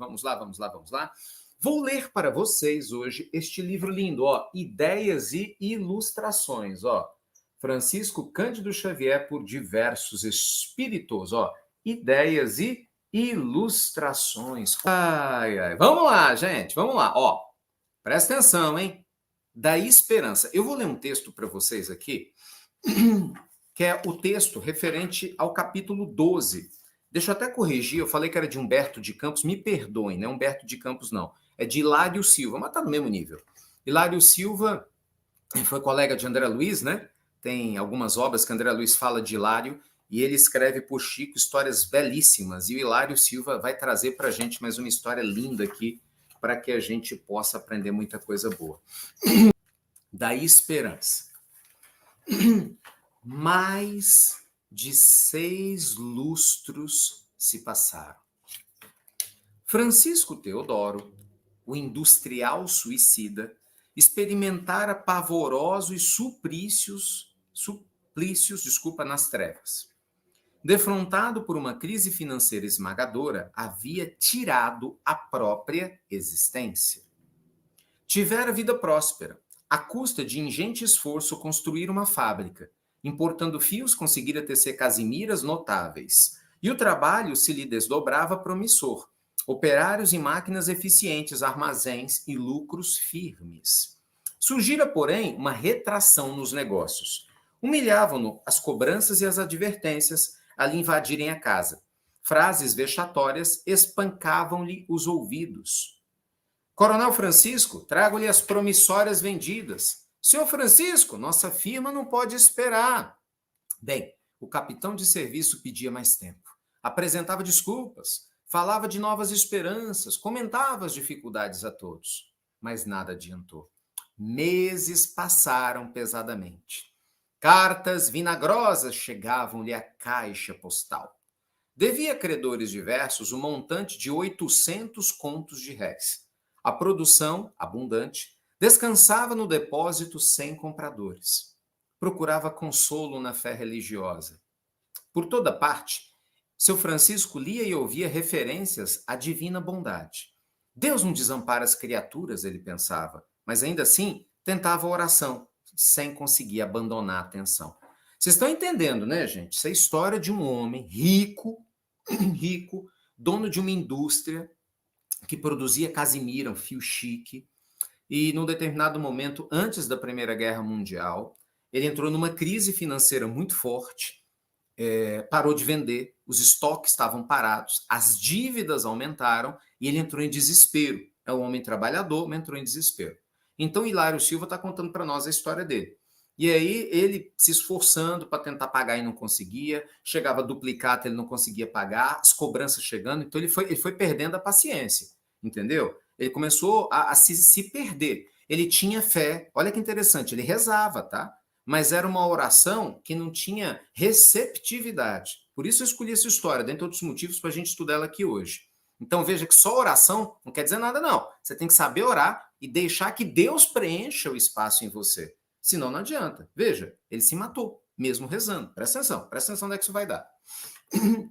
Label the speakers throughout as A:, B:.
A: Vamos lá, vamos lá, vamos lá. Vou ler para vocês hoje este livro lindo, ó, Ideias e Ilustrações, ó. Francisco Cândido Xavier por diversos espíritos, ó. Ideias e Ilustrações. Ai, ai. Vamos lá, gente, vamos lá, ó. Presta atenção, hein? Da esperança. Eu vou ler um texto para vocês aqui, que é o texto referente ao capítulo 12. Deixa eu até corrigir, eu falei que era de Humberto de Campos, me perdoem, não é Humberto de Campos, não. É de Hilário Silva, mas está no mesmo nível. Hilário Silva foi colega de André Luiz, né? Tem algumas obras que André Luiz fala de Hilário, e ele escreve por Chico histórias belíssimas, e o Hilário Silva vai trazer para a gente mais uma história linda aqui, para que a gente possa aprender muita coisa boa. Da esperança. Mais de 6 lustros se passaram. Francisco Teodoro, o industrial suicida, experimentara pavorosos suplícios, nas trevas. Defrontado por uma crise financeira esmagadora, havia tirado a própria existência. Tivera vida próspera, à custa de ingente esforço construir uma fábrica. Importando fios, conseguira tecer casimiras notáveis. E o trabalho se lhe desdobrava promissor. Operários e máquinas eficientes, armazéns e lucros firmes. Surgira, porém, uma retração nos negócios. Humilhavam-no as cobranças e as advertências a lhe invadirem a casa. Frases vexatórias espancavam-lhe os ouvidos. Coronel Francisco, trago-lhe as promissórias vendidas. Senhor Francisco, nossa firma não pode esperar. Bem, o capitão de serviço pedia mais tempo. Apresentava desculpas, falava de novas esperanças, comentava as dificuldades a todos. Mas nada adiantou. Meses passaram pesadamente. Cartas vinagrosas chegavam-lhe à caixa postal. Devia a credores diversos o montante de 800 contos de réis. A produção, abundante, descansava no depósito sem compradores. Procurava consolo na fé religiosa. Por toda parte, seu Francisco lia e ouvia referências à divina bondade. Deus não desampara as criaturas, ele pensava, mas ainda assim tentava a oração, sem conseguir abandonar a atenção. Vocês estão entendendo, né, gente? Essa é a história de um homem rico, dono de uma indústria, que produzia casimira, um fio chique, e num determinado momento, antes da Primeira Guerra Mundial, ele entrou numa crise financeira muito forte, parou de vender, os estoques estavam parados, as dívidas aumentaram e ele entrou em desespero. É um homem trabalhador, mas entrou em desespero. Então, Hilário Silva está contando para nós a história dele. E aí, ele se esforçando para tentar pagar e não conseguia, chegava duplicata, ele não conseguia pagar, as cobranças chegando, então ele foi perdendo a paciência, entendeu? Ele começou a se perder. Ele tinha fé, olha que interessante, ele rezava, tá? Mas era uma oração que não tinha receptividade. Por isso eu escolhi essa história, dentre outros motivos, para a gente estudar ela aqui hoje. Então veja que só oração não quer dizer nada, não. Você tem que saber orar e deixar que Deus preencha o espaço em você. Senão não adianta. Veja, ele se matou, mesmo rezando. Presta atenção onde é que isso vai dar.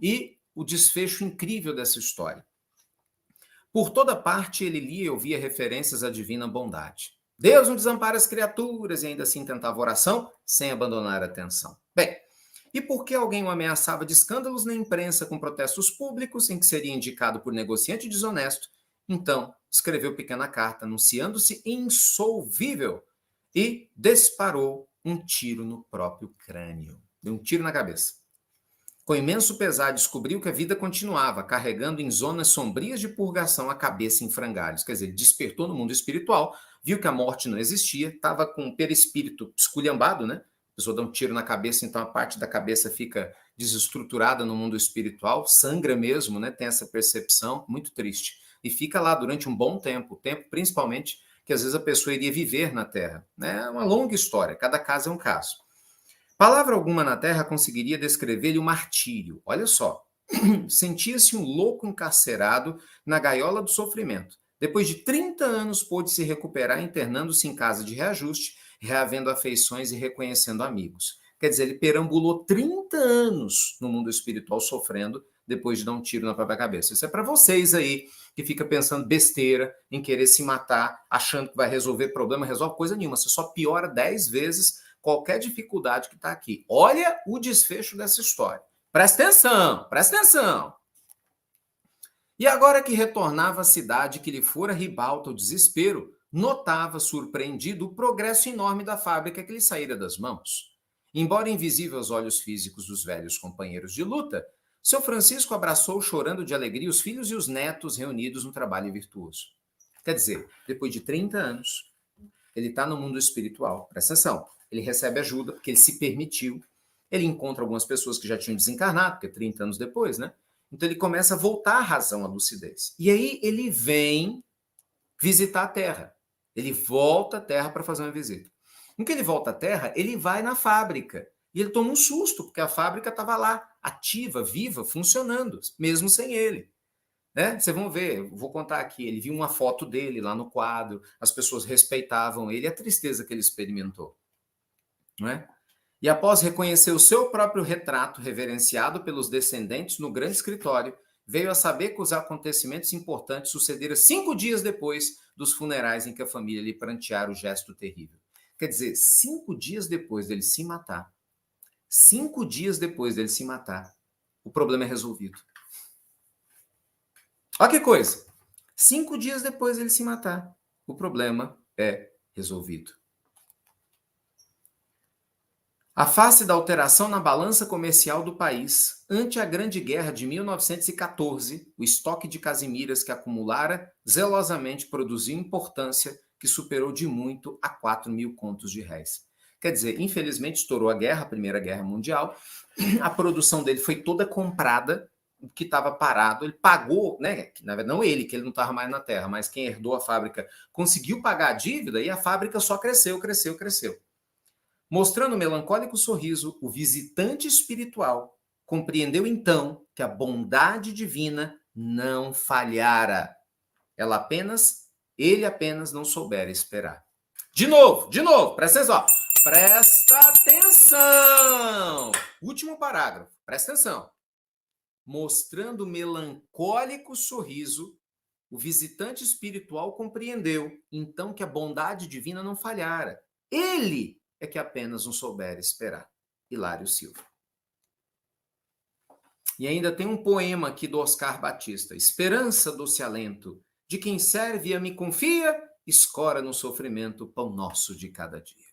A: E o desfecho incrível dessa história. Por toda parte ele lia e ouvia referências à divina bondade. Deus não desampara as criaturas e ainda assim tentava oração sem abandonar a atenção. Bem, e por que alguém o ameaçava de escândalos na imprensa com protestos públicos em que seria indicado por negociante desonesto? Então, escreveu pequena carta anunciando-se insolvível e disparou um tiro no próprio crânio. Deu um tiro na cabeça. Com imenso pesar, descobriu que a vida continuava, carregando em zonas sombrias de purgação a cabeça em frangalhos. Quer dizer, despertou no mundo espiritual, viu que a morte não existia, estava com o perispírito esculhambado, né? A pessoa dá um tiro na cabeça, então a parte da cabeça fica desestruturada no mundo espiritual, sangra mesmo, né? Tem essa percepção, muito triste. E fica lá durante um bom tempo, tempo principalmente que às vezes a pessoa iria viver na Terra. É uma longa história, cada caso é um caso. Palavra alguma na Terra conseguiria descrever-lhe o martírio. Olha só, sentia-se um louco encarcerado na gaiola do sofrimento. Depois de 30 anos, pôde se recuperar internando-se em casa de reajuste, reavendo afeições e reconhecendo amigos. Quer dizer, ele perambulou 30 anos no mundo espiritual sofrendo depois de dar um tiro na própria cabeça. Isso é para vocês aí que fica pensando besteira em querer se matar, achando que vai resolver problema, resolve coisa nenhuma. Você só piora 10 vezes qualquer dificuldade que está aqui. Olha o desfecho dessa história. Presta atenção, presta atenção. E agora que retornava à cidade que lhe fora ribalta o desespero, notava surpreendido o progresso enorme da fábrica que lhe saíra das mãos. Embora invisível aos olhos físicos dos velhos companheiros de luta, seu Francisco abraçou chorando de alegria os filhos e os netos reunidos no trabalho virtuoso. Quer dizer, depois de 30 anos, ele está no mundo espiritual. Presta atenção. Ele recebe ajuda, porque ele se permitiu. Ele encontra algumas pessoas que já tinham desencarnado, porque 30 anos depois, né? Então ele começa a voltar à razão, à lucidez. E aí ele vem visitar a Terra. Ele volta à Terra para fazer uma visita. No que ele volta à Terra, ele vai na fábrica. E ele toma um susto, porque a fábrica estava lá, ativa, viva, funcionando, mesmo sem ele. Né? Vocês vão ver, vou contar aqui, ele viu uma foto dele lá no quadro, as pessoas respeitavam ele, a tristeza que ele experimentou. Não é? E após reconhecer o seu próprio retrato reverenciado pelos descendentes no grande escritório, veio a saber que os acontecimentos importantes sucederam 5 dias depois dos funerais em que a família lhe pranteara o gesto terrível. Quer dizer, 5 dias depois dele se matar, 5 dias depois dele se matar, o problema é resolvido. Olha que coisa! 5 dias depois dele se matar, o problema é resolvido. A face da alteração na balança comercial do país, ante a Grande Guerra de 1914, o estoque de casimiras que acumulara zelosamente produziu importância que superou de muito a 4.000 contos de réis. Quer dizer, infelizmente estourou a guerra, a Primeira Guerra Mundial, a produção dele foi toda comprada, o que estava parado, ele pagou, né? Na verdade, não ele, que ele não estava mais na terra, mas quem herdou a fábrica conseguiu pagar a dívida e a fábrica só cresceu, cresceu, cresceu. Mostrando um melancólico sorriso, o visitante espiritual compreendeu então que a bondade divina não falhara. Ele apenas não soubera esperar. De novo, presta atenção. Presta atenção! Último parágrafo, presta atenção. Mostrando melancólico sorriso, o visitante espiritual compreendeu então que a bondade divina não falhara. Ele é que apenas não soubera esperar. Hilário Silva. E ainda tem um poema aqui do Oscar Batista. Esperança, doce alento, de quem serve e me confia, escora no sofrimento pão nosso de cada dia.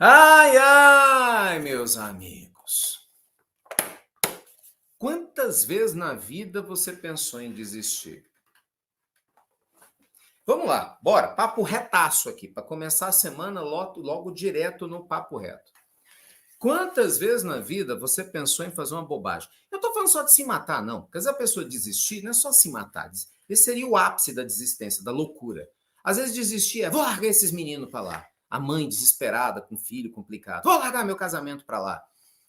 A: Ai, ai, meus amigos. Quantas vezes na vida você pensou em desistir? Vamos lá, bora, papo retaço aqui, para começar a semana logo direto no papo reto. Quantas vezes na vida você pensou em fazer uma bobagem? Eu estou falando só de se matar, não. Porque às vezes a pessoa desistir não é só se matar. Esse seria o ápice da desistência, da loucura. Às vezes desistir é, vou largar esses meninos para lá. A mãe desesperada, com o filho complicado. Vou largar meu casamento para lá.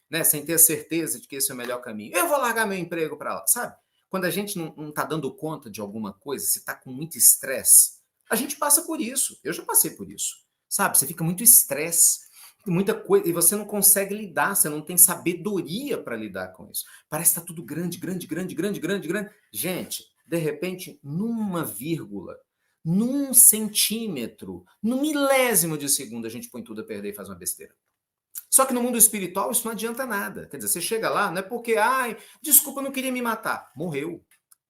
A: Né? Sem ter certeza de que esse é o melhor caminho. Eu vou largar meu emprego para lá, sabe? Quando a gente não está dando conta de alguma coisa, se está com muito estresse, a gente passa por isso. Eu já passei por isso. Sabe? Você fica muito estresse, muita coisa, e você não consegue lidar, você não tem sabedoria para lidar com isso. Parece que está tudo grande. Gente, de repente, numa vírgula, num centímetro, num milésimo de segundo, a gente põe tudo a perder e faz uma besteira. Só que no mundo espiritual isso não adianta nada. Quer dizer, você chega lá, não é porque, desculpa, eu não queria me matar. Morreu,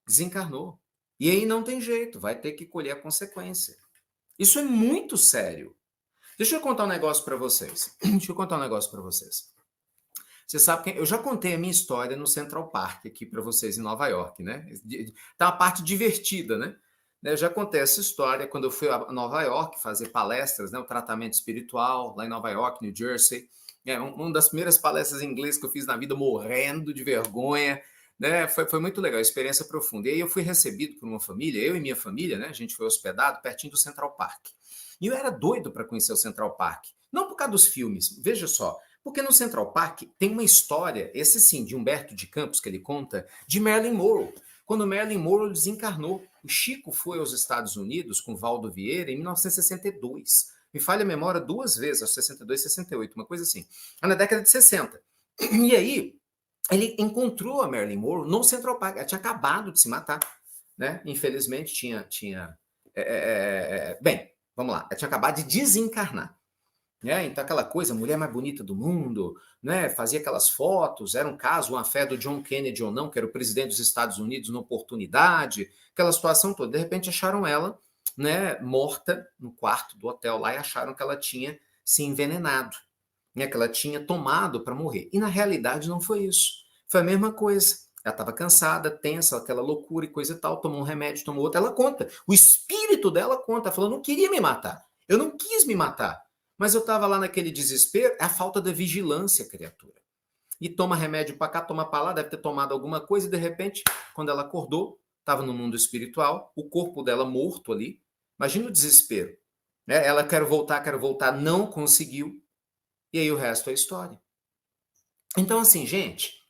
A: desencarnou. E aí não tem jeito, vai ter que colher a consequência. Isso é muito sério. Deixa eu contar um negócio para vocês. Você sabe que eu já contei a minha história no Central Park aqui para vocês em Nova York, né? Tá uma parte divertida, né? Eu já contei essa história quando eu fui a Nova York fazer palestras, né? O tratamento espiritual lá em Nova York, New Jersey. Uma das primeiras palestras em inglês que eu fiz na vida, morrendo de vergonha, né? Foi muito legal, experiência profunda. E aí eu fui recebido por uma família, eu e minha família, né? A gente foi hospedado pertinho do Central Park. E eu era doido para conhecer o Central Park. Não por causa dos filmes, veja só. Porque no Central Park tem uma história, esse sim, de Humberto de Campos, que ele conta, de Marilyn Monroe. Quando Marilyn Monroe desencarnou, o Chico foi aos Estados Unidos com Valdo Vieira em 1962. Me falha a memória 2 vezes, acho 62 e 68, uma coisa assim. Na década de 60. E aí, ele encontrou a Marilyn Monroe no Central Park. Ela tinha acabado de se matar, né? Infelizmente, bem, vamos lá. Ela tinha acabado de desencarnar. Né? Então, aquela coisa, a mulher mais bonita do mundo, né? Fazia aquelas fotos, era um caso, uma fé do John Kennedy ou não, que era o presidente dos Estados Unidos na oportunidade, aquela situação toda. De repente, acharam ela, né, morta no quarto do hotel lá e acharam que ela tinha se envenenado, né, que ela tinha tomado para morrer. E na realidade não foi isso. Foi a mesma coisa. Ela estava cansada, tensa, aquela loucura e coisa e tal, tomou um remédio, tomou outro. Ela conta. O espírito dela conta, falando, não queria me matar. Eu não quis me matar. Mas eu estava lá naquele desespero, é a falta da vigilância, criatura. E toma remédio para cá, toma para lá, deve ter tomado alguma coisa, e de repente, quando ela acordou, estava no mundo espiritual, o corpo dela morto ali. Imagina o desespero. Né? Ela quer voltar, não conseguiu. E aí o resto é história. Então, assim, gente,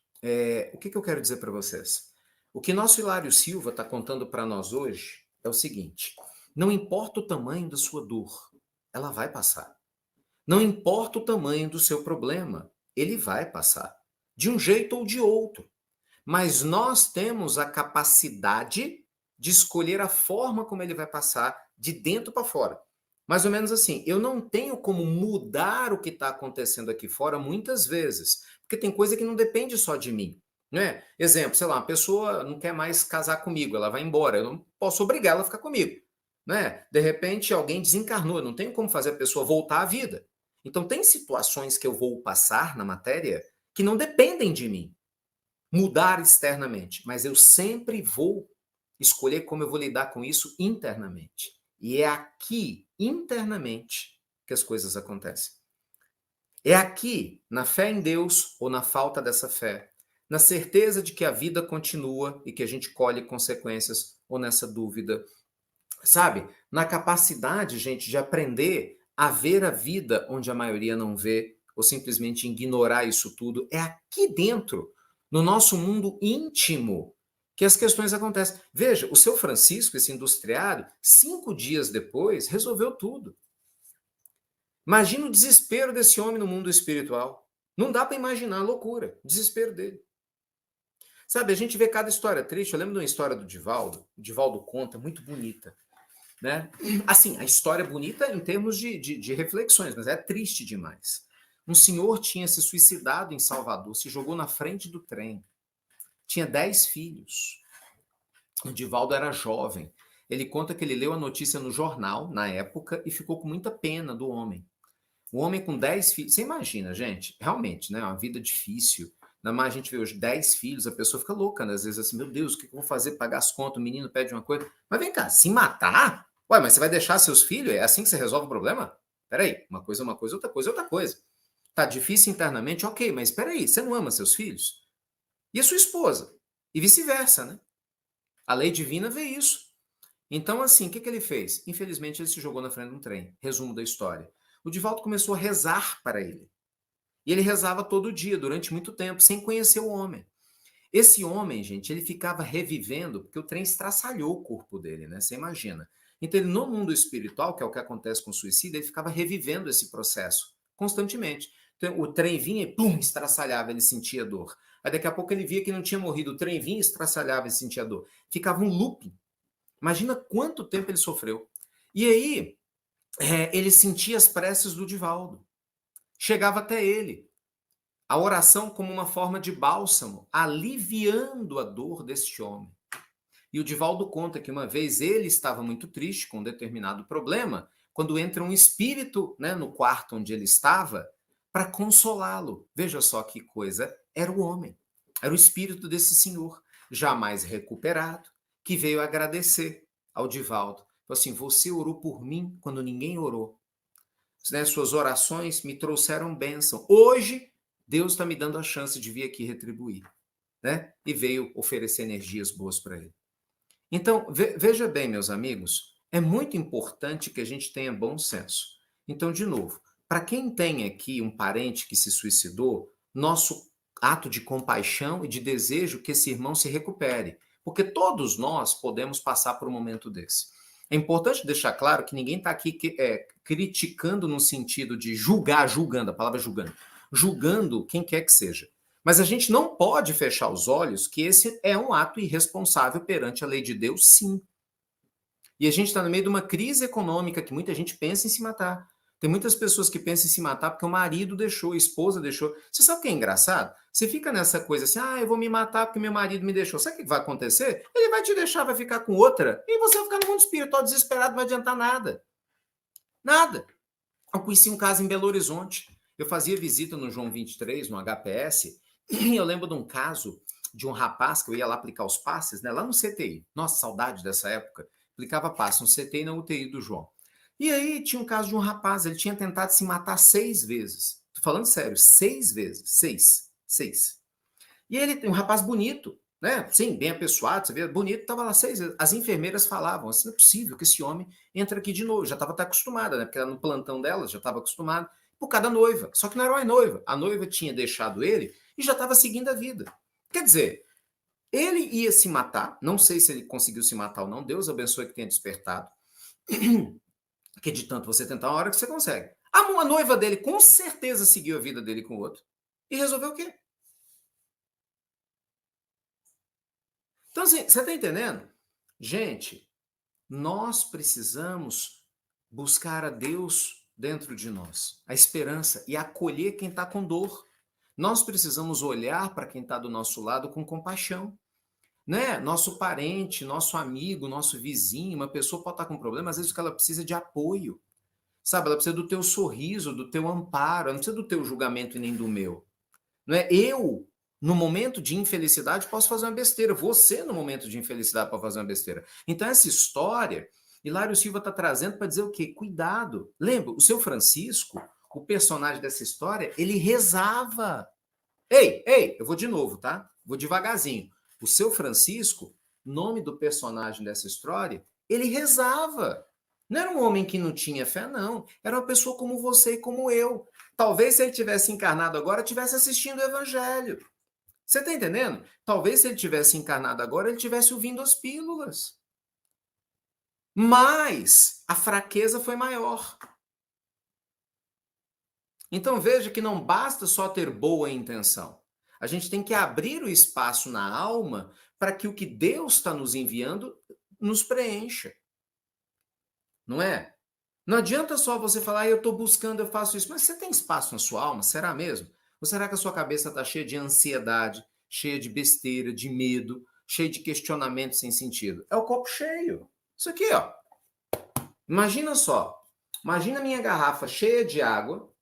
A: o que eu quero dizer para vocês? O que nosso Hilário Silva está contando para nós hoje é o seguinte: não importa o tamanho da sua dor, ela vai passar. Não importa o tamanho do seu problema, ele vai passar, de um jeito ou de outro. Mas nós temos a capacidade de escolher a forma como ele vai passar, de dentro para fora. Mais ou menos assim, eu não tenho como mudar o que está acontecendo aqui fora muitas vezes, porque tem coisa que não depende só de mim. Né? Exemplo, sei lá, uma pessoa não quer mais casar comigo, ela vai embora, eu não posso obrigar ela a ficar comigo. Né? De repente, alguém desencarnou, eu não tenho como fazer a pessoa voltar à vida. Então, tem situações que eu vou passar na matéria que não dependem de mim mudar externamente, mas eu sempre vou escolher como eu vou lidar com isso internamente. E é aqui, internamente, que as coisas acontecem. É aqui, na fé em Deus ou na falta dessa fé, na certeza de que a vida continua e que a gente colhe consequências ou nessa dúvida, sabe? Na capacidade, gente, de aprender a ver a vida onde a maioria não vê, ou simplesmente ignorar isso tudo. É aqui dentro, no nosso mundo íntimo, que as questões acontecem. Veja, o seu Francisco, esse industriário, 5 dias depois, resolveu tudo. Imagina o desespero desse homem no mundo espiritual. Não dá para imaginar a loucura, o desespero dele. Sabe, a gente vê cada história triste. Eu lembro de uma história do Divaldo. O Divaldo conta, muito bonita. Né? Assim, a história é bonita em termos de reflexões, mas é triste demais. Um senhor tinha se suicidado em Salvador, se jogou na frente do trem. Tinha 10 filhos. O Divaldo era jovem. Ele conta que ele leu a notícia no jornal, na época, e ficou com muita pena do homem. Um homem com 10 filhos. Você imagina, gente, realmente, né? Uma vida difícil. Ainda mais a gente vê hoje 10 filhos, a pessoa fica louca, né? Às vezes assim, meu Deus, o que eu vou fazer? Pagar as contas, o menino pede uma coisa. Mas vem cá, se matar? Ué, mas você vai deixar seus filhos? É assim que você resolve o problema? Peraí, uma coisa é uma coisa, outra coisa é outra coisa. Tá difícil internamente, ok, mas peraí, você não ama seus filhos? E a sua esposa? E vice-versa, né? A lei divina vê isso. Então, assim, o que ele fez? Infelizmente, ele se jogou na frente de um trem. Resumo da história. O Divaldo começou a rezar para ele. E ele rezava todo dia, durante muito tempo, sem conhecer o homem. Esse homem, gente, ele ficava revivendo, porque o trem estraçalhou o corpo dele, né? Você imagina. Então, ele, no mundo espiritual, que é o que acontece com o suicídio, ele ficava revivendo esse processo constantemente. Então, o trem vinha e, pum, estraçalhava, ele sentia dor. Aí, daqui a pouco, ele via que não tinha morrido. O trem vinha, estraçalhava e sentia dor. Ficava um looping. Imagina quanto tempo ele sofreu. E aí, ele sentia as preces do Divaldo. Chegava até ele. A oração como uma forma de bálsamo, aliviando a dor deste homem. E o Divaldo conta que uma vez ele estava muito triste com um determinado problema, quando entra um espírito, né, no quarto onde ele estava, para consolá-lo. Veja só que coisa, era o homem. Era o espírito desse senhor, jamais recuperado, que veio agradecer ao Divaldo. Falou assim, você orou por mim quando ninguém orou. Né, suas orações me trouxeram bênção. Hoje, Deus está me dando a chance de vir aqui retribuir. Né? E veio oferecer energias boas para ele. Então, veja bem, meus amigos, é muito importante que a gente tenha bom senso. Então, de novo, para quem tem aqui um parente que se suicidou, nosso ato de compaixão e de desejo que esse irmão se recupere, porque todos nós podemos passar por um momento desse. É importante deixar claro que ninguém está aqui criticando no sentido de julgando, a palavra julgando quem quer que seja. Mas a gente não pode fechar os olhos que esse é um ato irresponsável perante a lei de Deus, sim. E a gente está no meio de uma crise econômica que muita gente pensa em se matar. Tem muitas pessoas que pensam em se matar porque o marido deixou, a esposa deixou. Você sabe o que é engraçado? Você fica nessa coisa assim, eu vou me matar porque meu marido me deixou. Sabe o que vai acontecer? Ele vai te deixar, vai ficar com outra, e você vai ficar no mundo espiritual desesperado, não vai adiantar nada. Nada. Eu conheci um caso em Belo Horizonte. Eu fazia visita no João 23, no HPS, e eu lembro de um caso de um rapaz que eu ia lá aplicar os passes, né, lá no CTI. Nossa, saudade dessa época. Aplicava passe no CTI e na UTI do João. E aí tinha um caso de um rapaz, ele tinha tentado se matar 6 vezes. Tô falando sério, 6 vezes. 6. E ele, um rapaz bonito, né? Sim, bem apessoado, você vê, bonito, estava lá 6 vezes. As enfermeiras falavam, assim, não é possível que esse homem entre aqui de novo. Já estava até acostumada, né? Porque ela no plantão dela já estava acostumada. Por causa da noiva. Só que não era uma noiva. A noiva tinha deixado ele e já estava seguindo a vida. Quer dizer, ele ia se matar, não sei se ele conseguiu se matar ou não, Deus abençoe que tenha despertado. Porque de tanto você tentar, uma hora que você consegue. A noiva dele com certeza seguiu a vida dele com o outro. E resolveu o quê? Então, assim, você está entendendo? Gente, nós precisamos buscar a Deus dentro de nós, a esperança e acolher quem está com dor. Nós precisamos olhar para quem está do nosso lado com compaixão. Né? Nosso parente, nosso amigo, nosso vizinho, uma pessoa pode estar com problema, às vezes que ela precisa de apoio. Sabe, ela precisa do teu sorriso, do teu amparo, ela não precisa do teu julgamento e nem do meu. Não é? Eu, no momento de infelicidade, posso fazer uma besteira. Você, no momento de infelicidade, pode fazer uma besteira. Então, essa história, Hilário Silva está trazendo para dizer o quê? Cuidado. Lembra, o seu Francisco, o personagem dessa história, ele rezava. Ei, eu vou de novo, tá? Vou devagarzinho. O seu Francisco, nome do personagem dessa história, ele rezava. Não era um homem que não tinha fé, não. Era uma pessoa como você e como eu. Talvez se ele tivesse encarnado agora, tivesse assistindo o Evangelho. Você está entendendo? Talvez se ele tivesse encarnado agora, ele tivesse ouvindo as pílulas. Mas a fraqueza foi maior. Então veja que não basta só ter boa intenção. A gente tem que abrir o espaço na alma para que o que Deus está nos enviando nos preencha. Não é? Não adianta só você falar, eu estou buscando, eu faço isso. Mas você tem espaço na sua alma? Será mesmo? Ou será que a sua cabeça está cheia de ansiedade, cheia de besteira, de medo, cheia de questionamento sem sentido? É o copo cheio. Isso aqui, ó. Imagina só. Imagina minha garrafa cheia de água.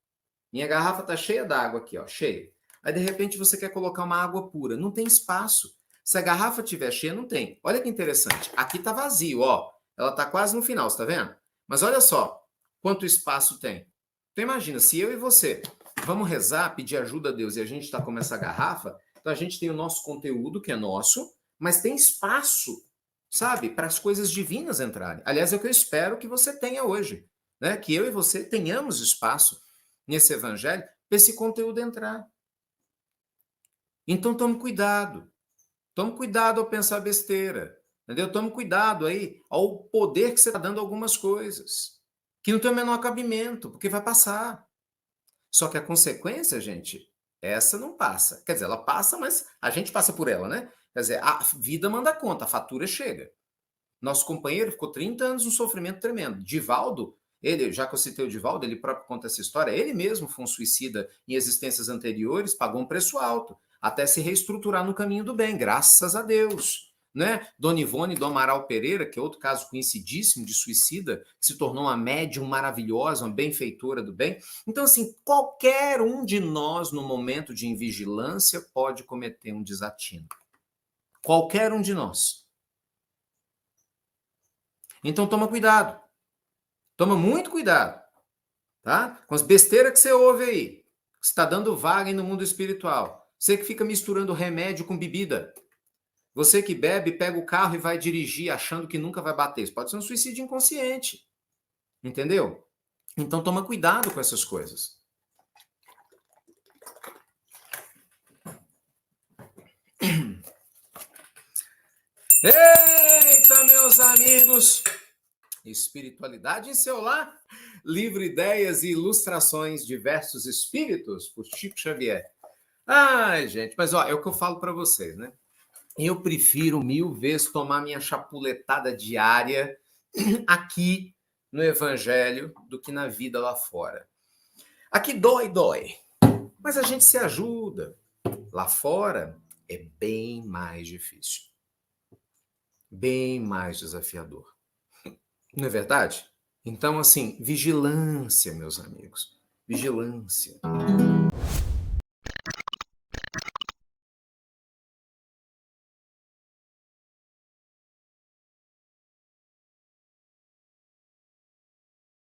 A: Minha garrafa está cheia d'água aqui, ó, cheia. Aí, de repente, você quer colocar uma água pura. Não tem espaço. Se a garrafa estiver cheia, não tem. Olha que interessante. Aqui está vazio, ó. Ela está quase no final, você está vendo? Mas olha só quanto espaço tem. Então, imagina, se eu e você vamos rezar, pedir ajuda a Deus e a gente está com essa garrafa, então a gente tem o nosso conteúdo, que é nosso, mas tem espaço, sabe, para as coisas divinas entrarem. Aliás, é o que eu espero que você tenha hoje, né? Que eu e você tenhamos espaço nesse evangelho para esse conteúdo entrar. Então, tome cuidado. Tome cuidado ao pensar besteira. Entendeu? Tome cuidado aí ao poder que você está dando a algumas coisas. Que não tem o menor cabimento, porque vai passar. Só que a consequência, gente, essa não passa. Quer dizer, ela passa, mas a gente passa por ela, né? Quer dizer, a vida manda conta, a fatura chega. Nosso companheiro ficou 30 anos num sofrimento tremendo. Divaldo, ele, já que eu citei o Divaldo, ele próprio conta essa história, ele mesmo foi um suicida em existências anteriores, pagou um preço alto, até se reestruturar no caminho do bem, graças a Deus. Né? Dona Ivone do Amaral Pereira, que é outro caso conhecidíssimo de suicida, que se tornou uma médium maravilhosa, uma benfeitora do bem. Então, assim, qualquer um de nós, no momento de invigilância, pode cometer um desatino. Qualquer um de nós. Então, toma cuidado. Toma muito cuidado, tá? Com as besteiras que você ouve aí. Você está dando vaga aí no mundo espiritual. Você que fica misturando remédio com bebida. Você que bebe, pega o carro e vai dirigir achando que nunca vai bater. Isso pode ser um suicídio inconsciente. Entendeu? Então toma cuidado com essas coisas. Eita, meus amigos! Espiritualidade em seu lar. Livro Ideias e Ilustrações de Diversos Espíritos, por Chico Xavier. Ai, gente, mas ó, é o que eu falo para vocês, né? Eu prefiro 1000 vezes tomar minha chapuletada diária aqui no Evangelho do que na vida lá fora. Aqui dói, dói, mas a gente se ajuda. Lá fora é bem mais difícil, bem mais desafiador. Não é verdade? Então, assim, vigilância, meus amigos, vigilância.